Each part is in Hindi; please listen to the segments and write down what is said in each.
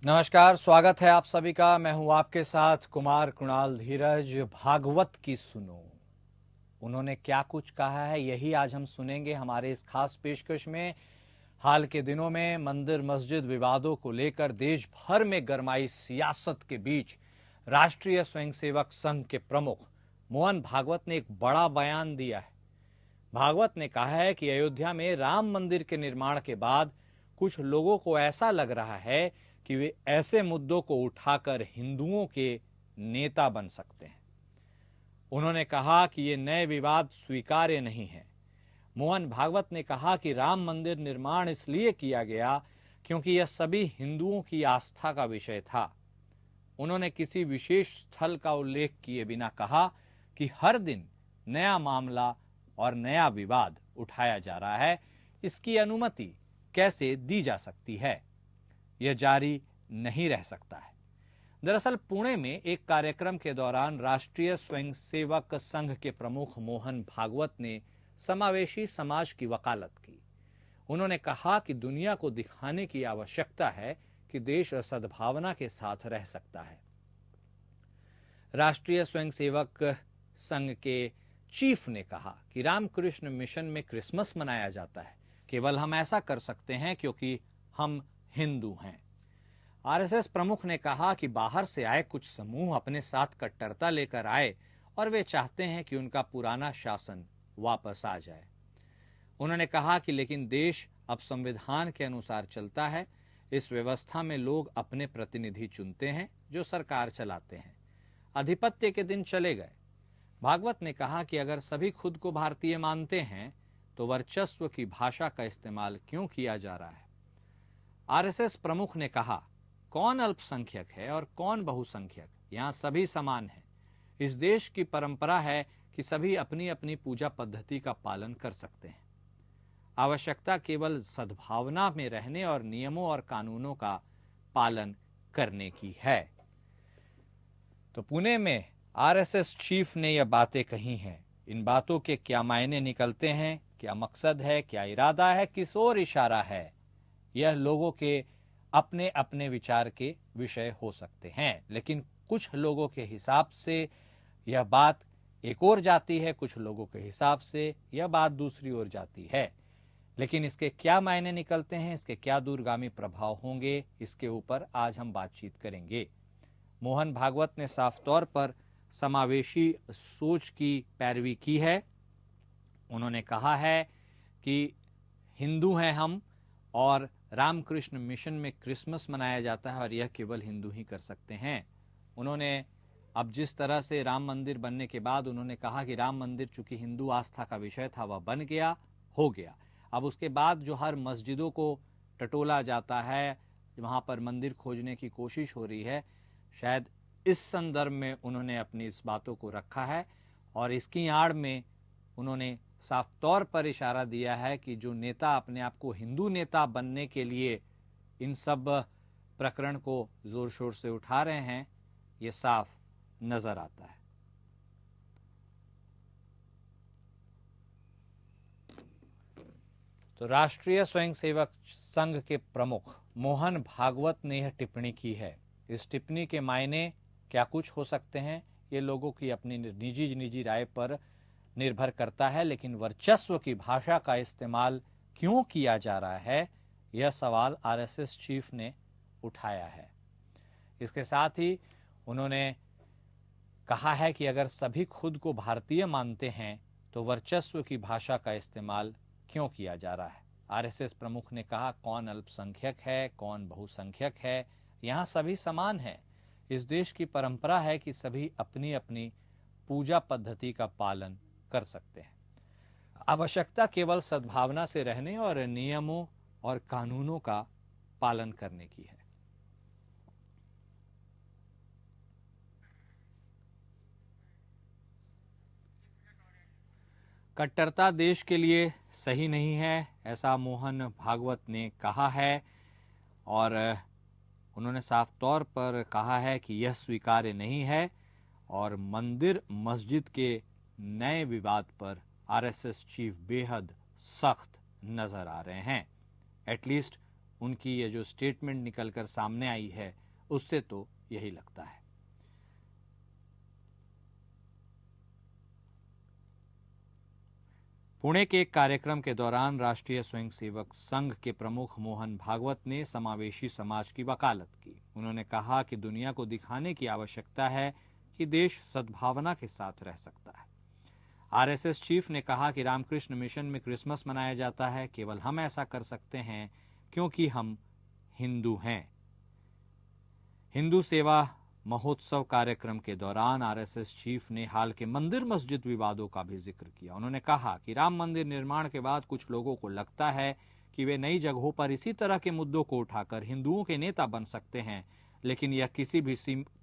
नमस्कार, स्वागत है आप सभी का। मैं हूं आपके साथ कुमार कुणाल धीरज। भागवत की सुनो, उन्होंने क्या कुछ कहा है यही आज हम सुनेंगे हमारे इस खास पेशकश में। हाल के दिनों में मंदिर मस्जिद विवादों को लेकर देश भर में गरमाई सियासत के बीच राष्ट्रीय स्वयंसेवक संघ के प्रमुख मोहन भागवत ने एक बड़ा बयान दिया है। भागवत ने कहा है कि अयोध्या में राम मंदिर के निर्माण के बाद कुछ लोगों को ऐसा लग रहा है कि वे ऐसे मुद्दों को उठाकर हिंदुओं के नेता बन सकते हैं। उन्होंने कहा कि ये नए विवाद स्वीकार्य नहीं है। मोहन भागवत ने कहा कि राम मंदिर निर्माण इसलिए किया गया क्योंकि यह सभी हिंदुओं की आस्था का विषय था। उन्होंने किसी विशेष स्थल का उल्लेख किए बिना कहा कि हर दिन नया मामला और नया विवाद उठाया जा रहा है। इसकी अनुमति कैसे दी जा सकती है? यह जारी नहीं रह सकता है। दरअसल पुणे में एक कार्यक्रम के दौरान राष्ट्रीय स्वयंसेवक संघ के प्रमुख मोहन भागवत ने समावेशी समाज की वकालत की। उन्होंने कहा कि दुनिया को दिखाने की आवश्यकता है कि देश सद्भावना के साथ रह सकता है। राष्ट्रीय स्वयंसेवक संघ के चीफ ने कहा कि रामकृष्ण मिशन में क्रिसमस मनाया जाता है। केवल हम ऐसा कर सकते हैं क्योंकि हम हिंदू हैं। आरएसएस प्रमुख ने कहा कि बाहर से आए कुछ समूह अपने साथ कट्टरता लेकर आए और वे चाहते हैं कि उनका पुराना शासन वापस आ जाए। उन्होंने कहा कि लेकिन देश अब संविधान के अनुसार चलता है। इस व्यवस्था में लोग अपने प्रतिनिधि चुनते हैं जो सरकार चलाते हैं। आधिपत्य के दिन चले गए। भागवत ने कहा कि अगर सभी खुद को भारतीय मानते हैं तो वर्चस्व की भाषा का इस्तेमाल क्यों किया जा रहा है? आरएसएस प्रमुख ने कहा, कौन अल्पसंख्यक है और कौन बहुसंख्यक? यहां सभी समान हैं। इस देश की परंपरा है कि सभी अपनी अपनी पूजा पद्धति का पालन कर सकते हैं। आवश्यकता केवल सद्भावना में रहने और नियमों और कानूनों का पालन करने की है। तो पुणे में आरएसएस चीफ ने यह बातें कही हैं। इन बातों के क्या मायने निकलते हैं, क्या मकसद है, क्या इरादा है, किस ओर इशारा है, यह लोगों के अपने अपने विचार के विषय हो सकते हैं। लेकिन कुछ लोगों के हिसाब से यह बात एक ओर जाती है, कुछ लोगों के हिसाब से यह बात दूसरी ओर जाती है। लेकिन इसके क्या मायने निकलते हैं, इसके क्या दूरगामी प्रभाव होंगे, इसके ऊपर आज हम बातचीत करेंगे। मोहन भागवत ने साफ तौर पर समावेशी सोच की पैरवी की है। उन्होंने कहा है कि हिंदू हैं हम और रामकृष्ण मिशन में क्रिसमस मनाया जाता है और यह केवल हिंदू ही कर सकते हैं। उन्होंने अब जिस तरह से राम मंदिर बनने के बाद उन्होंने कहा कि राम मंदिर चूंकि हिंदू आस्था का विषय था वह बन गया, हो गया। अब उसके बाद जो हर मस्जिदों को टटोला जाता है, वहाँ पर मंदिर खोजने की कोशिश हो रही है, शायद इस संदर्भ में उन्होंने अपनी इस बातों को रखा है। और इसकी आड़ में उन्होंने साफ तौर पर इशारा दिया है कि जो नेता अपने आप को हिंदू नेता बनने के लिए इन सब प्रकरण को जोर शोर से उठा रहे हैं, ये साफ नजर आता है। तो राष्ट्रीय स्वयंसेवक संघ के प्रमुख मोहन भागवत ने यह टिप्पणी की है। इस टिप्पणी के मायने क्या कुछ हो सकते हैं, ये लोगों की अपनी निजी राय पर निर्भर करता है। लेकिन वर्चस्व की भाषा का इस्तेमाल क्यों किया जा रहा है, यह सवाल आरएसएस चीफ ने उठाया है। इसके साथ ही उन्होंने कहा है कि अगर सभी खुद को भारतीय मानते हैं तो वर्चस्व की भाषा का इस्तेमाल क्यों किया जा रहा है। आरएसएस प्रमुख ने कहा, कौन अल्पसंख्यक है, कौन बहुसंख्यक है, यहाँ सभी समान हैं। इस देश की परंपरा है कि सभी अपनी अपनी पूजा पद्धति का पालन कर सकते हैं। आवश्यकता केवल सद्भावना से रहने और नियमों और कानूनों का पालन करने की है। कट्टरता देश के लिए सही नहीं है, ऐसा मोहन भागवत ने कहा है। और उन्होंने साफ तौर पर कहा है कि यह स्वीकार्य नहीं है। और मंदिर मस्जिद के नए विवाद पर आरएसएस चीफ बेहद सख्त नजर आ रहे हैं। एटलीस्ट उनकी ये जो स्टेटमेंट निकलकर सामने आई है उससे तो यही लगता है। पुणे के एक कार्यक्रम के दौरान राष्ट्रीय स्वयंसेवक संघ के प्रमुख मोहन भागवत ने समावेशी समाज की वकालत की। उन्होंने कहा कि दुनिया को दिखाने की आवश्यकता है कि देश सद्भावना के साथ रह सकता है। आरएसएस चीफ ने कहा कि रामकृष्ण मिशन में क्रिसमस मनाया जाता है, केवल हम ऐसा कर सकते हैं क्योंकि हम हिंदू हैं। हिंदू सेवा महोत्सव कार्यक्रम के दौरान आरएसएस चीफ ने हाल के मंदिर मस्जिद विवादों का भी जिक्र किया। उन्होंने कहा कि राम मंदिर निर्माण के बाद कुछ लोगों को लगता है कि वे नई जगहों पर इसी तरह के मुद्दों को उठाकर हिंदुओं के नेता बन सकते हैं, लेकिन यह किसी भी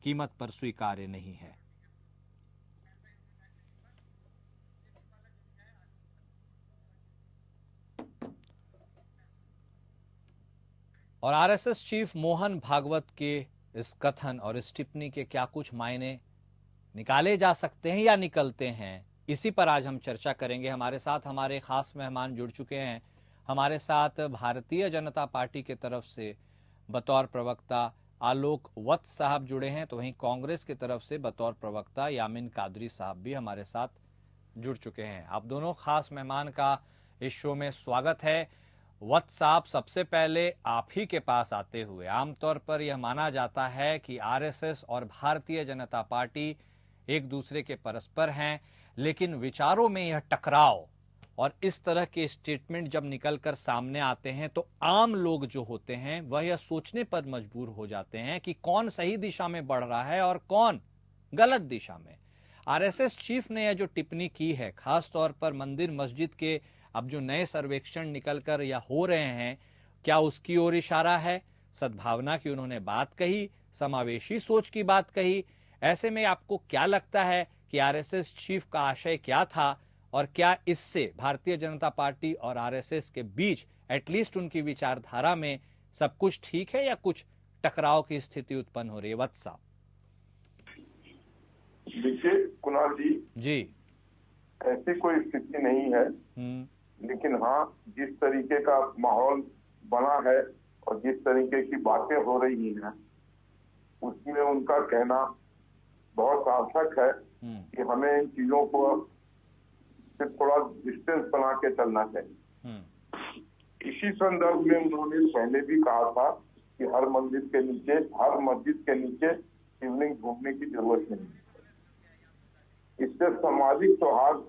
कीमत पर स्वीकार्य नहीं है। और आरएसएस चीफ मोहन भागवत के इस कथन और इस टिप्पणी के क्या कुछ मायने निकाले जा सकते हैं या निकलते हैं, इसी पर आज हम चर्चा करेंगे। हमारे साथ हमारे खास मेहमान जुड़ चुके हैं। हमारे साथ भारतीय जनता पार्टी के तरफ से बतौर प्रवक्ता आलोक वत्स साहब जुड़े हैं, तो वहीं कांग्रेस की तरफ से बतौर प्रवक्ता यामिन कादरी साहब भी हमारे साथ जुड़ चुके हैं। आप दोनों खास मेहमान का इस शो में स्वागत है। वत्स साहब, सबसे पहले आप ही के पास आते हुए, आमतौर पर यह माना जाता है कि आरएसएस और भारतीय जनता पार्टी एक दूसरे के परस्पर हैं, लेकिन विचारों में यह टकराव और इस तरह के स्टेटमेंट जब निकलकर सामने आते हैं तो आम लोग जो होते हैं वह यह सोचने पर मजबूर हो जाते हैं कि कौन सही दिशा में बढ़ रहा है और कौन गलत दिशा में। आरएसएस चीफ ने यह जो टिप्पणी की है, खास तौर पर मंदिर मस्जिद के अब जो नए सर्वेक्षण निकलकर या हो रहे हैं, क्या उसकी ओर इशारा है? सद्भावना की उन्होंने बात कही, समावेशी सोच की बात कही। ऐसे में आपको क्या लगता है कि आरएसएस चीफ का आशय क्या था और क्या इससे भारतीय जनता पार्टी और आरएसएस के बीच एटलीस्ट उनकी विचारधारा में सब कुछ ठीक है या कुछ टकराव की स्थिति उत्पन्न हो रही है? वत्स साहब। देखिए कुणाल जी, ऐसी कोई स्थिति नहीं है, लेकिन हाँ, जिस तरीके का माहौल बना है और जिस तरीके की बातें हो रही हैं, उसमें उनका कहना बहुत सार्थक है कि हमें इन चीजों को से थोड़ा डिस्टेंस बना के चलना चाहिए। इसी संदर्भ में उन्होंने पहले भी कहा था कि हर मस्जिद के नीचे शिवलिंग ढूंढने की जरूरत नहीं है। इससे सामाजिक सौहार्द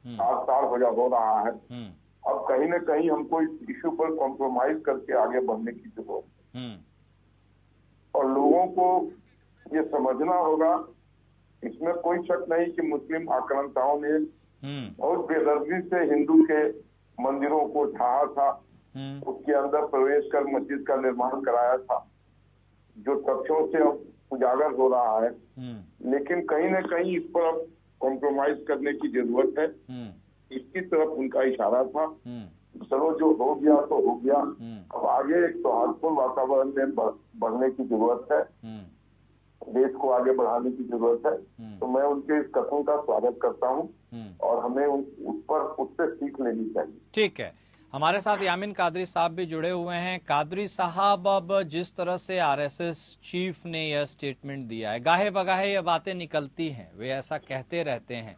आसार हो रहा है। अब कहीं न कहीं हमको इस इश्यू पर कॉम्प्रोमाइज करके आगे बढ़ने की जरूरत है और लोगों को ये समझना होगा। इसमें कोई शक नहीं कि मुस्लिम आक्रांताओं ने बहुत बेदर्दी से हिंदू के मंदिरों को ढहा था, उसके अंदर प्रवेश कर मस्जिद का निर्माण कराया था, जो तथ्यों से अब उजागर हो रहा है। लेकिन कहीं न कहीं इस पर अब कॉम्प्रोमाइज करने की जरूरत है, इसकी तरफ उनका इशारा था। चलो, जो हो गया तो हो गया, अब आगे एक सौहार्दपूर्ण वातावरण में बढ़ने की जरूरत है, देश को आगे बढ़ाने की जरूरत है। तो मैं उनके इस कथन का स्वागत करता हूं और हमें उससे सीख लेनी चाहिए। ठीक है, हमारे साथ यामिन कादरी साहब भी जुड़े हुए हैं। कादरी साहब, अब जिस तरह से आरएसएस चीफ ने यह स्टेटमेंट दिया है, गाहे बगाहे ये बातें निकलती हैं, वे ऐसा कहते रहते हैं,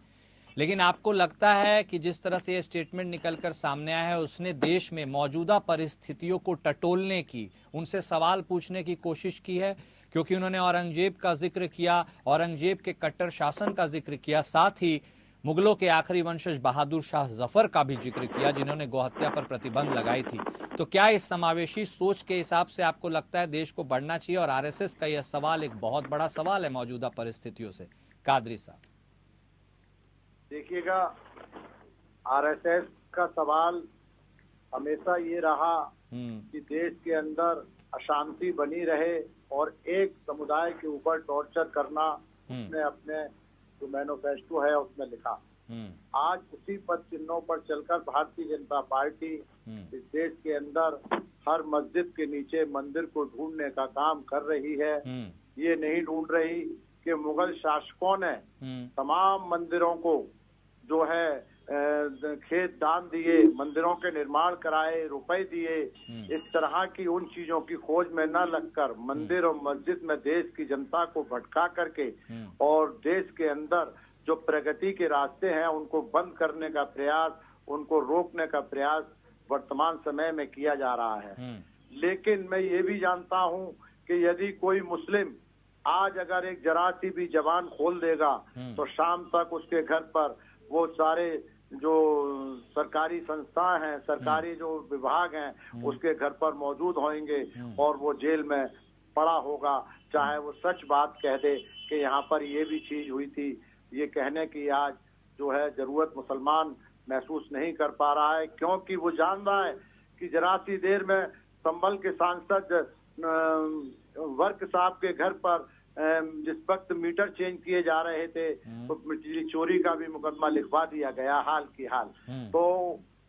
लेकिन आपको लगता है कि जिस तरह से यह स्टेटमेंट निकलकर सामने आया है उसने देश में मौजूदा परिस्थितियों को टटोलने की, उनसे सवाल पूछने की कोशिश की है? क्योंकि उन्होंने औरंगजेब का जिक्र किया, औरंगजेब के कट्टर शासन का जिक्र किया, साथ ही मुगलों के आखिरी वंशज बहादुर शाह जफर का भी जिक्र किया, जिन्होंने गौहत्या पर प्रतिबंध लगाई थी। तो क्या इस समावेशी सोच के हिसाब से आपको लगता है देश को बढ़ना चाहिए? और आरएसएस का यह सवाल एक बहुत बड़ा सवाल है मौजूदा परिस्थितियों से। कादरी साहब, देखिएगा, आरएसएस का सवाल हमेशा ये रहा कि देश के अंदर अशांति बनी रहे और एक समुदाय के ऊपर टॉर्चर करना, उसने अपने जो मैनिफेस्टो है उसमें लिखा। आज उसी पद चिन्हों पर चलकर भारतीय जनता पार्टी इस देश के अंदर हर मस्जिद के नीचे मंदिर को ढूंढने का काम कर रही है। ये नहीं ढूंढ रही कि मुगल शासकों ने तमाम मंदिरों को जो है खेत दान दिए, मंदिरों के निर्माण कराए, रुपए दिए, इस तरह की उन चीजों की खोज में न लगकर मंदिर और मस्जिद में देश की जनता को भटका करके और देश के अंदर जो प्रगति के रास्ते हैं उनको बंद करने का प्रयास, उनको रोकने का प्रयास वर्तमान समय में किया जा रहा है। लेकिन मैं ये भी जानता हूँ कि यदि कोई मुस्लिम आज अगर एक जरा सी भी जबान खोल देगा तो शाम तक उसके घर पर वो सारे जो सरकारी संस्था हैं, सरकारी जो विभाग हैं, उसके घर पर मौजूद होंगे और वो जेल में पड़ा होगा, चाहे वो सच बात कह दे कि यहाँ पर ये भी चीज हुई थी। ये कहने की आज जो है जरूरत मुसलमान महसूस नहीं कर पा रहा है, क्योंकि वो जान रहा है कि जरा सी देर में संभल के सांसद वर्क साहब के घर पर जिस वक्त मीटर चेंज किए जा रहे थे तो बिजली चोरी का भी मुकदमा लिखवा दिया गया हाल की हाल। तो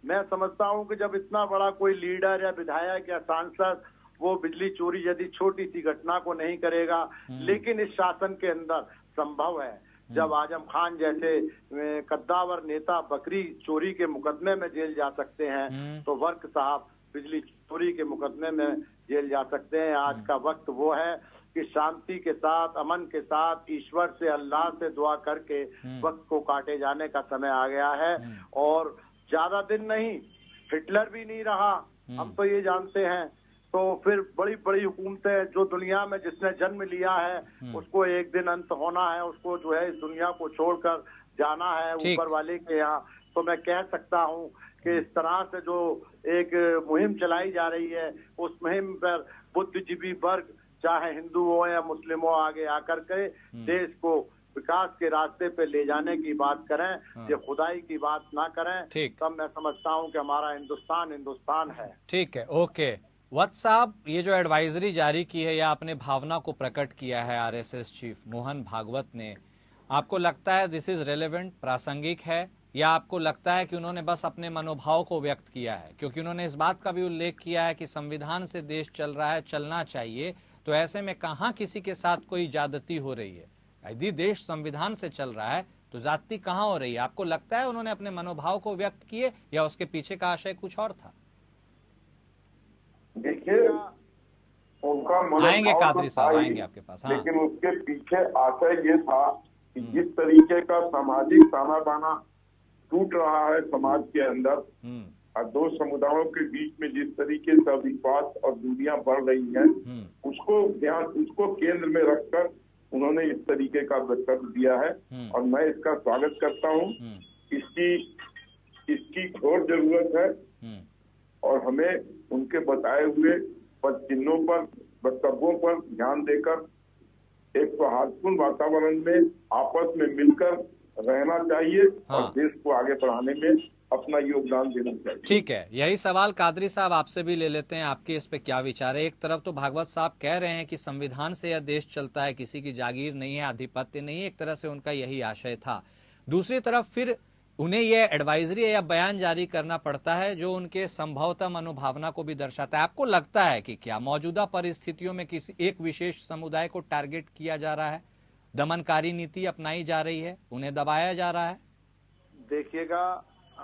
मैं समझता हूं कि जब इतना बड़ा कोई लीडर या विधायक या सांसद वो बिजली चोरी यदि छोटी सी घटना को नहीं करेगा, लेकिन इस शासन के अंदर संभव है। जब आजम खान जैसे कद्दावर नेता बकरी चोरी के मुकदमे में जेल जा सकते हैं तो वर्क साहब बिजली चोरी के मुकदमे में जेल जा सकते हैं। आज का वक्त वो है कि शांति के साथ, अमन के साथ, ईश्वर से, अल्लाह से दुआ करके वक्त को काटे जाने का समय आ गया है। और ज्यादा दिन नहीं, हिटलर भी नहीं रहा, हम तो ये जानते हैं। तो फिर बड़ी बड़ी हुकूमतें जो दुनिया में जिसने जन्म लिया है उसको एक दिन अंत होना है, उसको जो है इस दुनिया को छोड़कर जाना है ऊपर वाले के यहाँ। तो मैं कह सकता हूँ कि इस तरह से जो एक मुहिम चलाई जा रही है, उस मुहिम पर बुद्धिजीवी वर्ग चाहे हिंदू हो या मुस्लिम हो आगे आकर के देश को विकास के रास्ते पे ले जाने की बात करें, ये खुदाई की बात ना करें, तब मैं समझता हूँ कि हमारा हिंदुस्तान है। ठीक है, ओके। वत्स साहब, ये जो एडवाइजरी जारी की है या अपने भावना को प्रकट किया है आरएसएस चीफ मोहन भागवत ने, आपको लगता है दिस इज रेलेवेंट, प्रासंगिक है, या आपको लगता है कि उन्होंने बस अपने मनोभाव को व्यक्त किया है? क्योंकि उन्होंने इस बात का भी उल्लेख किया है कि संविधान से देश चल रहा है, चलना चाहिए, तो ऐसे में कहाँ किसी के साथ कोई ज्यादती हो रही है? यदि देश संविधान से चल रहा है तो ज्यादती कहाँ हो रही है? आपको लगता है उन्होंने अपने मनोभाव को व्यक्त किए या उसके पीछे का आशय कुछ और था? देखिए, उनका आएंगे कादरी साहब, आएंगे आपके पास। हाँ। लेकिन उसके पीछे आशय ये था कि जिस तरीके का सामाजिक ताना बाना टूट रहा है समाज के अंदर और दो समुदायों के बीच में जिस तरीके से अविश्वास और दूरियां बढ़ रही हैं, उसको केंद्र में रखकर उन्होंने इस तरीके का वक्तव्य दिया है और मैं इसका स्वागत करता हूं। इसकी घोर जरूरत है और हमें उनके बताए हुए पद चिन्हों पर, वक्तव्यों पर ध्यान देकर एक सौहार्दपूर्ण वातावरण में आपस में मिलकर रहना चाहिए और देश को आगे बढ़ाने में अपना योगदान देना चाहिए। ठीक है, यही सवाल कादरी साहब आपसे भी ले लेते हैं, आपके इस पे क्या विचार है? एक तरफ तो भागवत साहब कह रहे हैं कि संविधान से यह देश चलता है, किसी की जागीर नहीं है, आधिपत्य नहीं है, एक तरह से उनका यही आशय था। दूसरी तरफ फिर उन्हें यह एडवाइजरी या बयान जारी करना पड़ता है जो उनके संभवतः मनोभावना को भी दर्शाता है। आपको लगता है कि क्या मौजूदा परिस्थितियों में किसी एक विशेष समुदाय को टारगेट किया जा रहा है, दमनकारी नीति अपनाई जा रही है, उन्हें दबाया जा रहा है? देखिएगा,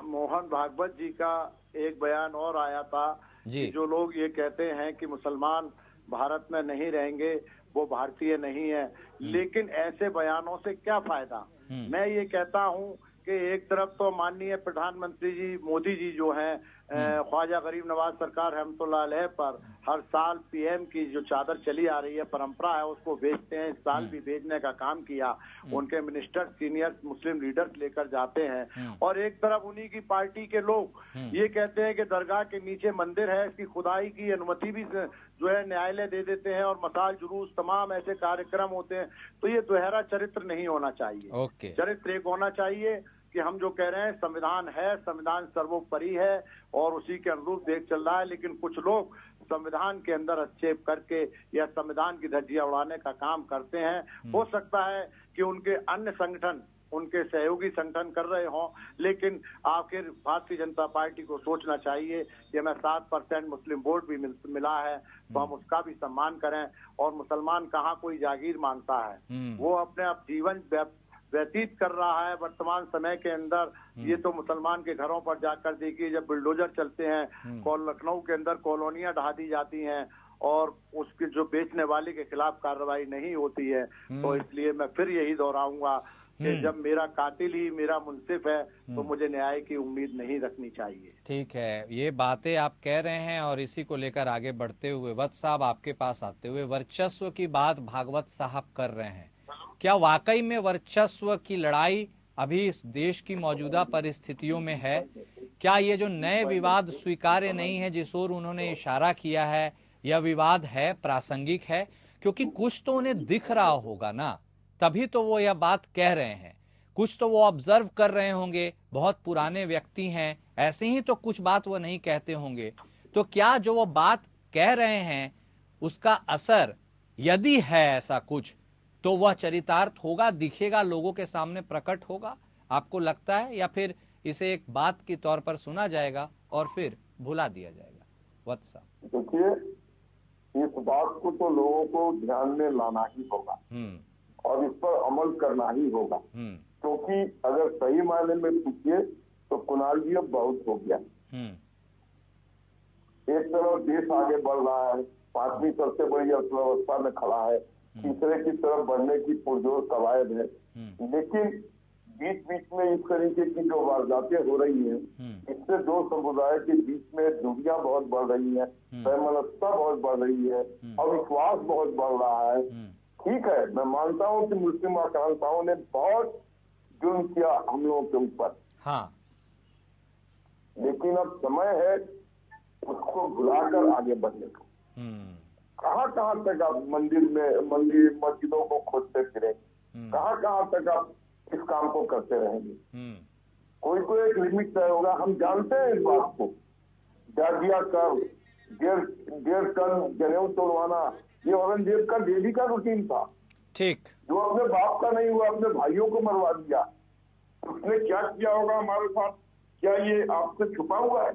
मोहन भागवत जी का एक बयान और आया था कि जो लोग ये कहते हैं कि मुसलमान भारत में नहीं रहेंगे वो भारतीय नहीं है, लेकिन ऐसे बयानों से क्या फायदा? मैं ये कहता हूँ कि एक तरफ तो माननीय प्रधानमंत्री जी मोदी जी जो हैं, ख्वाजा गरीब नवाज सरकार रहमतुल्लाह अलैह पर हर साल पीएम की जो चादर चली आ रही है, परंपरा है, उसको भेजते हैं। इस साल भी भेजने का काम किया। उनके मिनिस्टर सीनियर मुस्लिम लीडर्स लेकर जाते हैं और एक तरफ उन्हीं की पार्टी के लोग ये कहते हैं कि दरगाह के नीचे मंदिर है, इसकी खुदाई की अनुमति भी जो है न्यायालय दे देते हैं और मसाल जुलूस तमाम ऐसे कार्यक्रम होते हैं। तो ये दोहरा चरित्र नहीं होना चाहिए। चरित्र एक होना चाहिए कि हम जो कह रहे हैं संविधान है, संविधान सर्वोपरि है और उसी के अनुरूप देश चल रहा है, लेकिन कुछ लोग संविधान के अंदर हस्तक्षेप करके या संविधान की धज्जियां उड़ाने का काम करते हैं। हो सकता है कि उनके अन्य संगठन, उनके सहयोगी संगठन कर रहे हों, लेकिन आखिर भारतीय जनता पार्टी को सोचना चाहिए कि हमें 7% मुस्लिम वोट भी मिला है, तो हम उसका भी सम्मान करें। और मुसलमान कहाँ कोई जागीर मांगता है, वो अपने आप जीवन व्यतीत कर रहा है वर्तमान समय के अंदर। ये तो मुसलमान के घरों पर जाकर देखिए, जब बुलडोजर चलते हैं, लखनऊ के अंदर कॉलोनियां ढा दी जाती हैं और उसके जो बेचने वाले के खिलाफ कार्रवाई नहीं होती है। तो इसलिए मैं फिर यही दोहराऊंगा कि जब मेरा कातिल ही मेरा मुंसिफ है तो मुझे न्याय की उम्मीद नहीं रखनी चाहिए। ठीक है, ये बातें आप कह रहे हैं और इसी को लेकर आगे बढ़ते हुए वत्स साहब आपके पास आते हुए, वर्चस्व की बात भागवत साहब कर रहे हैं, क्या वाकई में वर्चस्व की लड़ाई अभी इस देश की मौजूदा परिस्थितियों में है? क्या ये जो नए विवाद स्वीकार्य नहीं है जिस ओर उन्होंने इशारा किया है, यह विवाद है, प्रासंगिक है? क्योंकि कुछ तो उन्हें दिख रहा होगा ना, तभी तो वो यह बात कह रहे हैं। कुछ तो वो ऑब्जर्व कर रहे होंगे, बहुत पुराने व्यक्ति हैं, ऐसे ही तो कुछ बात वो नहीं कहते होंगे। तो क्या जो वो बात कह रहे हैं उसका असर, यदि है ऐसा कुछ, तो वह चरितार्थ होगा, दिखेगा, लोगों के सामने प्रकट होगा, आपको लगता है? या फिर इसे एक बात के तौर पर सुना जाएगा और फिर भुला दिया जाएगा? वत्स साहब देखिए, इस बात को तो लोगों को ध्यान में लाना ही होगा और इस पर अमल करना ही होगा, क्योंकि अगर सही मायने में पूछिए तो कुणाल जी अब बहुत हो गया। एक तरफ देश आगे बढ़ रहा है, 5वीं सबसे बड़ी अर्थव्यवस्था में खड़ा है, तीसरे की तरफ बढ़ने की पुरजोर कवायद है, लेकिन बीच बीच में इस तरीके की जो वारदातें हो रही हैं, इससे दो समुदाय के बीच में दूरियां बहुत बढ़ रही हैं, वैमनस्यता बहुत बढ़ रही है, अविश्वास बहुत बढ़ रहा है। ठीक है, मैं मानता हूं कि मुस्लिम आकांक्षाओं ने बहुत जुर्म किया हम लोगों के ऊपर, हाँ, लेकिन अब समय है उसको भुलाकर आगे बढ़ने का। कहाँ तक आप मंदिर मस्जिदों को खोजते फिरें, कहाँ तक आप इस काम को करते रहेंगे? कोई एक लिमिट तय होगा। हम जानते हैं इस बात को, जाजिया कर, 1.5 टन जनेऊ तोड़वाना, ये औरंगजेब का डेली का रूटीन था। ठीक, जो अपने बाप का नहीं हुआ, अपने भाइयों को मरवा दिया। उसने क्या किया होगा हमारे साथ, क्या ये आपसे छुपा हुआ है?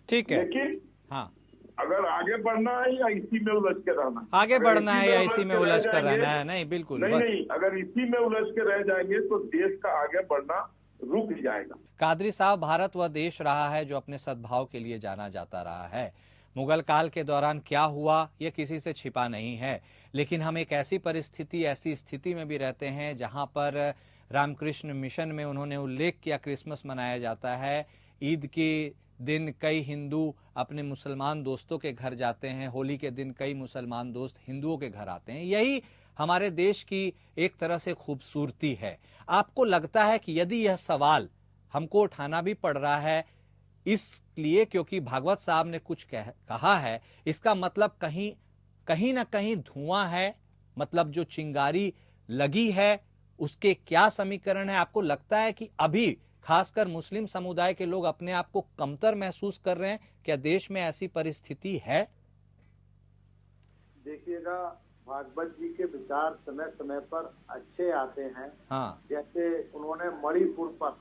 ठीक है, लेकिन हाँ, अगर आगे बढ़ना है या इसी में उलझ के रहना, आगे बढ़ना है या इसी में उलझ कर रहना है? नहीं, बिल्कुल नहीं, अगर इसी में उलझ के रह जाएंगे तो देश का आगे बढ़ना रुक जाएगा। कादरी साहब, भारत वह देश रहा है जो अपने सद्भाव के लिए जाना जाता रहा है। मुगल काल के दौरान क्या हुआ यह किसी से छिपा नहीं है, लेकिन हम एक ऐसी परिस्थिति, ऐसी स्थिति में भी रहते हैं जहां पर रामकृष्ण मिशन में उन्होंने उल्लेख किया, क्रिसमस मनाया जाता है, ईद के दिन कई हिंदू अपने मुसलमान दोस्तों के घर जाते हैं, होली के दिन कई मुसलमान दोस्त हिंदुओं के घर आते हैं। यही हमारे देश की एक तरह से खूबसूरती है। आपको लगता है कि यदि यह सवाल हमको उठाना भी पड़ रहा है इसलिए क्योंकि भागवत साहब ने कुछ कहा है, इसका मतलब कहीं ना कहीं धुआं है, मतलब जो चिंगारी लगी है उसके क्या समीकरण है? आपको लगता है कि अभी खासकर मुस्लिम समुदाय के लोग अपने आप को कमतर महसूस कर रहे हैं? क्या देश में ऐसी परिस्थिति है? देखिएगा, भागवत जी के विचार समय समय पर अच्छे आते हैं। हाँ, जैसे उन्होंने मणिपुर पर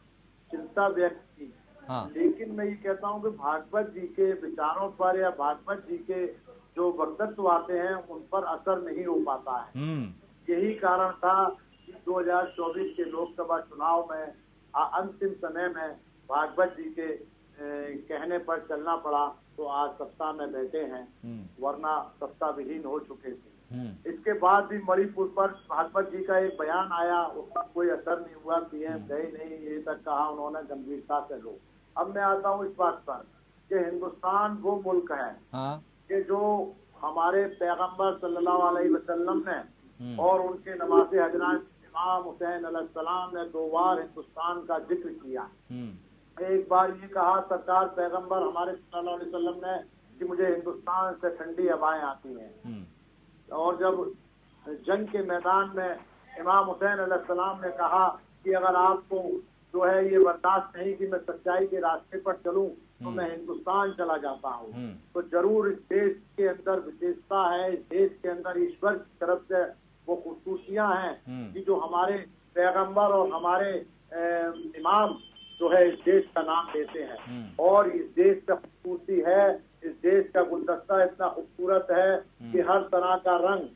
चिंता व्यक्त की। हाँ, लेकिन मैं ये कहता हूँ कि भागवत जी के विचारों पर या भागवत जी के जो वक्तव्य आते हैं उन पर असर नहीं हो पाता है। यही कारण था कि 2024 के लोकसभा चुनाव में अंतिम समय में भागवत जी के कहने पर चलना पड़ा, तो आज सत्ता में बैठे हैं, वरना सत्ता विहीन हो चुके थे। इसके बाद भी मणिपुर पर भागवत जी का एक बयान आया, उसका कोई असर नहीं हुआ, पीएम गए नहीं, ये तक कहा उन्होंने गंभीरता से लो। अब मैं आता हूँ इस बात पर कि हिंदुस्तान वो मुल्क है कि जो हमारे पैगंबर सल्लल्लाहु अलैहि वसल्लम ने और उनके नवासे हजरात इमाम हुसैन अलैहिस्सलाम ने 2 बार हिंदुस्तान का जिक्र किया। एक बार ये कहा सरकार पैगंबर हमारे सल्लल्लाहु अलैहि वसल्लम ने कि मुझे हिंदुस्तान से ठंडी हवाएं आती हैं, और जब जंग के मैदान में इमाम हुसैन अलैहिस्सलाम ने कहा कि अगर आपको जो है ये बर्दाश्त नहीं कि मैं सच्चाई के रास्ते पर चलूं तो मैं हिंदुस्तान चला जाता हूं। तो जरूर इस देश के अंदर विशेषता है, इस देश के अंदर ईश्वर की तरफ से वो खूबसूरतियां हैं कि जो हमारे पैगंबर और हमारे इमाम जो है इस देश का नाम लेते हैं। और इस देश का खूबसूरती है, इस देश का गुलदस्ता इतना खूबसूरत है कि हर तरह का रंग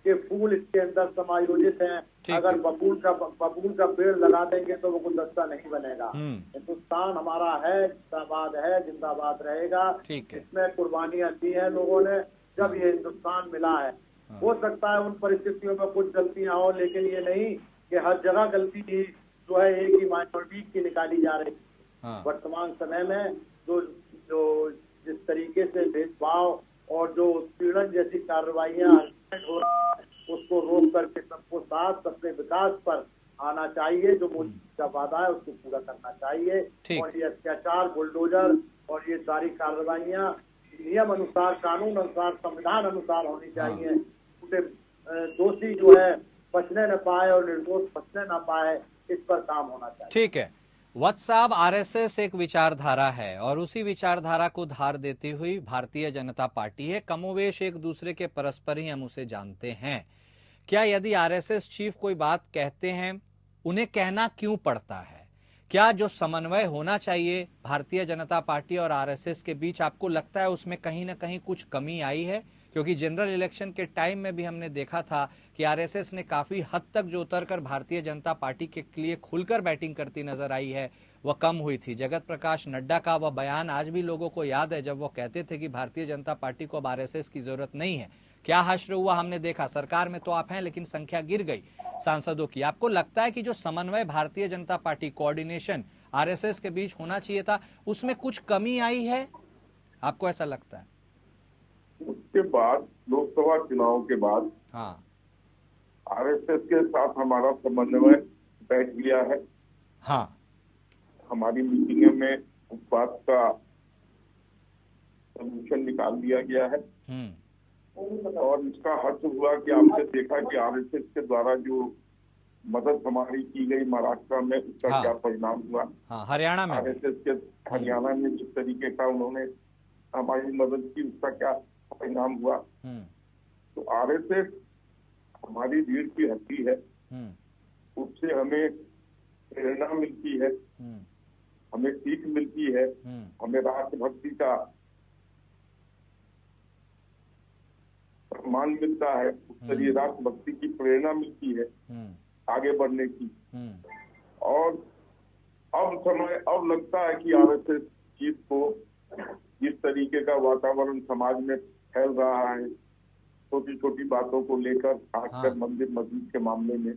के फूल इसके अंदर समायोजित हैं। अगर बबूल का पेड़ लगा देंगे तो वो गुलदस्ता नहीं बनेगा। हिंदुस्तान हमारा है, जिंदाबाद रहेगा। इसमें कुर्बानियां दी हैं लोगों ने जब ये हिंदुस्तान मिला है। हो सकता है उन परिस्थितियों में कुछ गलतियां हो, लेकिन ये नहीं कि हर जगह गलती ही जो है एक ही माइनॉरिटी की निकाली जा रही। वर्तमान समय में जो जिस तरीके से भेदभाव और जो उत्पीड़न जैसी कार्रवाइयां हो रही है, उसको रोक करके सबको साथ, सबके विकास पर आना चाहिए। जो मोदी का वादा है उसको पूरा करना चाहिए। और ये अत्याचार, बुलडोजर और ये सारी कार्रवाइयां नियम अनुसार, कानून अनुसार, संविधान अनुसार होनी चाहिए। दोषी जो है बचने न पाए और निर्दोष बचने न पाए, इस पर काम होना चाहिए। ठीक है वत्स साहब, आरएसएस एक विचारधारा है और उसी विचारधारा को धार देती हुई भारतीय जनता पार्टी है। कमोवेश एक दूसरे के परस्पर ही हम उसे जानते हैं। क्या यदि आरएसएस चीफ कोई बात कहते हैं, उन्हें कहना क्यों पड़ता है? क्या जो समन्वय होना चाहिए भारतीय जनता पार्टी और आरएसएस के बीच, आपको लगता है उसमें कहीं ना कहीं कुछ कमी आई है? क्योंकि जनरल इलेक्शन के टाइम में भी हमने देखा था कि आरएसएस ने काफी हद तक जो उतरकर भारतीय जनता पार्टी के लिए खुलकर बैटिंग करती नजर आई है वह कम हुई थी। जगत प्रकाश नड्डा का वह बयान आज भी लोगों को याद है, जब वो कहते थे कि भारतीय जनता पार्टी को अब आरएसएस की जरूरत नहीं है। क्या हश्र हुआ हमने देखा। सरकार में तो आप हैं लेकिन संख्या गिर गई सांसदों की। आपको लगता है कि जो समन्वय Bharatiya Janata party, coordination RSS के बीच होना चाहिए था, उसमें कुछ कमी आई है? आपको ऐसा लगता है? उसके बाद लोकसभा चुनाव के बाद आरएसएस के साथ हमारा समन्वय बैठ गया है। हमारी मीटिंगों में उस बात का सॉल्यूशन निकाल दिया गया है। और इसका हर्ष हुआ कि आपने देखा कि आरएसएस के द्वारा जो मदद हमारी की गई महाराष्ट्र में, उसका क्या परिणाम हुआ। हरियाणा में आरएसएस के हरियाणा में जिस तरीके का उन्होंने हमारी मदद की, उसका क्या परिणाम हुआ। तो आरएसएस हमारी रीढ़ की हड्डी है। उससे हमें प्रेरणा मिलती है, हमें सीख मिलती है, हमें राष्ट्रभक्ति का सम्मान मिलता है, उससे राष्ट्रभक्ति की प्रेरणा मिलती है आगे बढ़ने की। और अब लगता है कि आरएसएस चीफ को जिस तरीके का वातावरण समाज में फैल रहा है, छोटी छोटी बातों को लेकर, खासकर मंदिर मस्जिद के मामले में,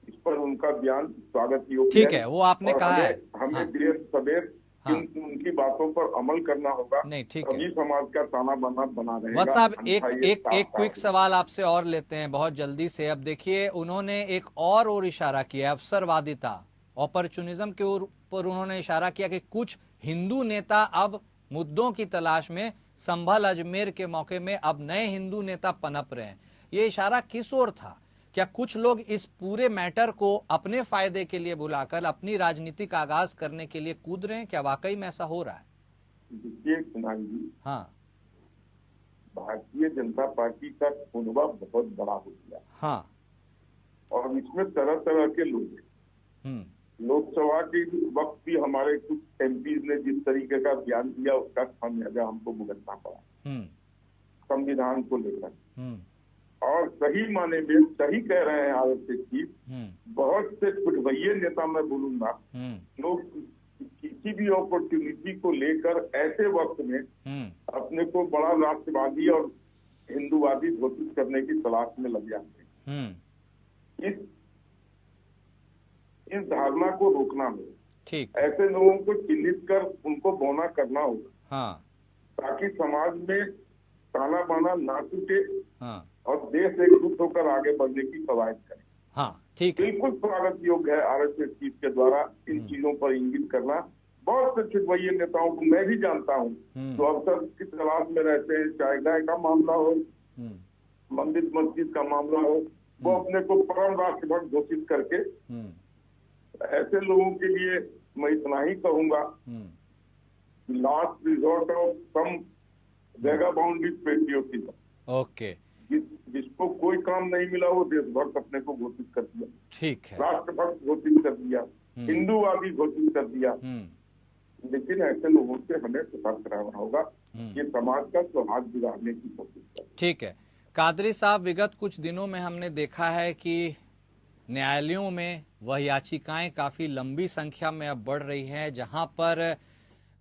इस पर उनका बयान स्वागत योग्य है। ठीक है, वो आपने कहा है। हमें देर सवेर उनकी बातों पर अमल करना होगा। नहीं, ठीक है, समाज का ताना बाना बना रहेगा। वत्स साहब, एक क्विक सवाल आपसे और लेते हैं बहुत जल्दी से। अब देखिए, उन्होंने एक और इशारा किया, अवसरवादिता, ऑपर्चुनिज्म के ऊपर उन्होंने इशारा किया कि कुछ हिंदू नेता अब मुद्दों की तलाश में संभल अजमेर के मौके में अब नए हिंदू नेता पनप रहे हैं। ये इशारा किस ओर था? क्या कुछ लोग इस पूरे मैटर को अपने फायदे के लिए बुलाकर अपनी राजनीतिक आगाज करने के लिए कूद रहे हैं? क्या वाकई में ऐसा हो रहा है? देखिए कुणाल जी, भारतीय जनता पार्टी का खुनवा बहुत बड़ा हो गया। और इसमें तरह तरह के लोग हैं। लोकसभा के वक्त भी हमारे कुछ एमपीज ने जिस तरीके का बयान दिया, उसका खामियाजा हमको भुगतना पड़ा संविधान को लेकर। और सही माने में सही कह रहे हैं आरएसएस चीफ, बहुत से खुटवैये नेता मैं बोलूंगा, लोग किसी भी अपॉर्चुनिटी को लेकर ऐसे वक्त में अपने को बड़ा राष्ट्रवादी और हिंदूवादी घोषित करने की तलाश में लग जाते हैं। इस धारणा को रोकना होगा। ठीक, ऐसे लोगों को चिन्हित कर उनको बौना करना होगा, ताकि समाज में ताना बाना ना टूटे और देश एकजुट होकर आगे बढ़ने की कवायद करे। ठीक, बिल्कुल स्वागत योग्य है आरएसएस चीफ के द्वारा इन चीजों पर इंगित करना। बहुत से छुटवैये नेताओं को मैं भी जानता हूँ जो अवसर की तलाश में रहते हैं, चाहे गाय का मामला हो, मंदिर मस्जिद का मामला हो, वो अपने को परम राष्ट्रभक्त घोषित करके, ऐसे लोगों के लिए मैं इतना ही कहूंगा, लास्ट रिजॉर्ट ऑफ सम जगह बाउंड्री पेट्रियोटिज्म। ओके, जिसको कोई काम नहीं मिला वो देशभक्त अपने को घोषित कर दिया। ठीक है, राष्ट्रभक्त घोषित कर दिया, हिंदूवादी घोषित कर दिया। लेकिन ऐसे लोगों से हमें सतर्क रहना होगा, ये समाज का सौहार्द बिगाड़ने की कोशिश कर। ठीक है, कादरी साहब, विगत कुछ दिनों में हमने देखा है कि न्यायालयों में वह याचिकाएं काफ़ी लंबी संख्या में अब बढ़ रही हैं, जहां पर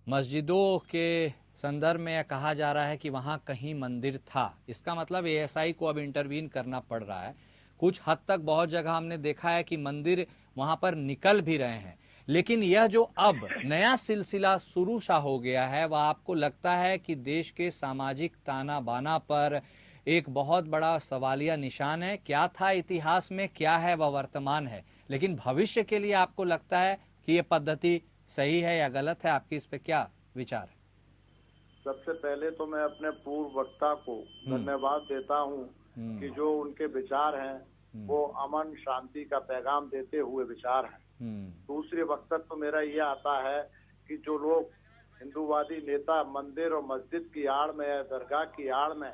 मस्जिदों के संदर्भ में यह कहा जा रहा है कि वहां कहीं मंदिर था। इसका मतलब एएसआई को अब इंटरवीन करना पड़ रहा है। कुछ हद तक बहुत जगह हमने देखा है कि मंदिर वहां पर निकल भी रहे हैं, लेकिन यह जो अब नया सिलसिला शुरू सा हो गया है, वह आपको लगता है कि देश के सामाजिक ताना बाना पर एक बहुत बड़ा सवालिया निशान है? क्या था इतिहास में, क्या है वह वर्तमान है, लेकिन भविष्य के लिए आपको लगता है कि ये पद्धति सही है या गलत है? आपकी इस पे क्या विचार है? सबसे पहले तो मैं अपने पूर्व वक्ता को धन्यवाद देता हूं कि जो उनके विचार हैं वो अमन शांति का पैगाम देते हुए विचार हैं। दूसरे वक्तव्य तो मेरा ये आता है कि जो लोग हिंदूवादी नेता मंदिर और मस्जिद की आड़ में या दरगाह की आड़ में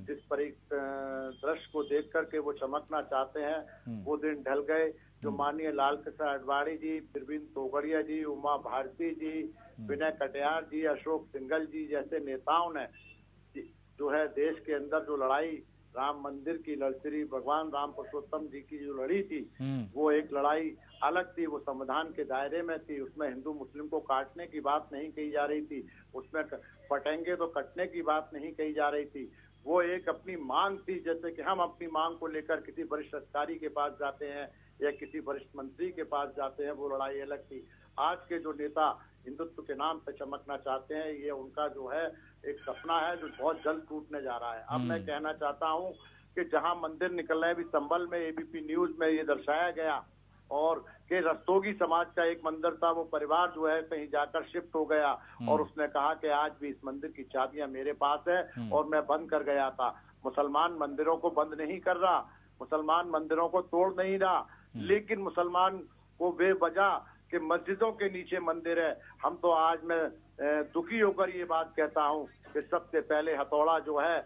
जिस दृश्य को देख करके वो चमकना चाहते हैं, वो दिन ढल गए। जो माननीय लाल कृष्ण आडवाणी जी, प्रवीण तोगड़िया जी, उमा भारती जी, विनय कटियार जी, अशोक सिंघल जी जैसे नेताओं ने जो है देश के अंदर जो लड़ाई राम मंदिर की श्री भगवान राम पुरुषोत्तम जी की जो लड़ी थी, वो एक लड़ाई अलग थी। वो संविधान के दायरे में थी। उसमें हिंदू मुस्लिम को काटने की बात नहीं कही जा रही थी, उसमें पटेंगे तो कटने की बात नहीं कही जा रही थी। वो एक अपनी मांग थी, जैसे कि हम अपनी मांग को लेकर किसी वरिष्ठ अधिकारी के पास जाते हैं या किसी वरिष्ठ मंत्री के पास जाते हैं, वो लड़ाई अलग थी। आज के जो नेता हिंदुत्व के नाम पे चमकना चाहते हैं, ये उनका जो है एक सपना है जो बहुत जल्द टूटने जा रहा है। अब मैं कहना चाहता हूँ कि जहां मंदिर निकल रहे, भी संभल में एबीपी न्यूज में ये दर्शाया गया और के रस्तोगी समाज का एक मंदिर था, वो परिवार जो है कहीं जाकर शिफ्ट हो गया और उसने कहा कि आज भी इस मंदिर की चाबियां मेरे पास है और मैं बंद कर गया था। मुसलमान मंदिरों को बंद नहीं कर रहा, मुसलमान मंदिरों को तोड़ नहीं रहा, लेकिन मुसलमान को बेवजह कि मस्जिदों के नीचे मंदिर है। हम तो आज मैं दुखी होकर ये बात कहता हूँ कि सबसे पहले हथौड़ा जो है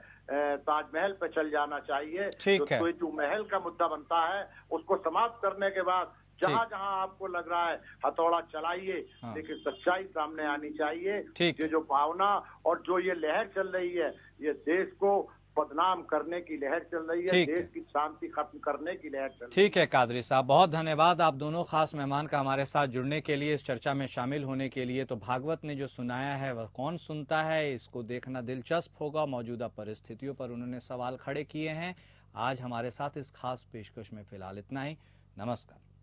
ताजमहल पे चल जाना चाहिए। तो जो महल का मुद्दा बनता है उसको समाप्त करने के बाद जहाँ जहाँ आपको लग रहा है हथौड़ा चलाइए, लेकिन सच्चाई सामने आनी चाहिए। ये जो भावना और जो ये लहर चल रही है, ये देश को बदनाम करने की लहर चल रही है, देश की शांति खत्म करने की लहर चल रही है। ठीक है कादरी साहब, बहुत धन्यवाद आप दोनों खास मेहमान का हमारे साथ जुड़ने के लिए, इस चर्चा में शामिल होने के लिए। तो भागवत ने जो सुनाया है वह कौन सुनता है, इसको देखना दिलचस्प होगा। मौजूदा परिस्थितियों पर उन्होंने सवाल खड़े किए हैं। आज हमारे साथ इस खास पेशकश में फिलहाल इतना ही। नमस्कार।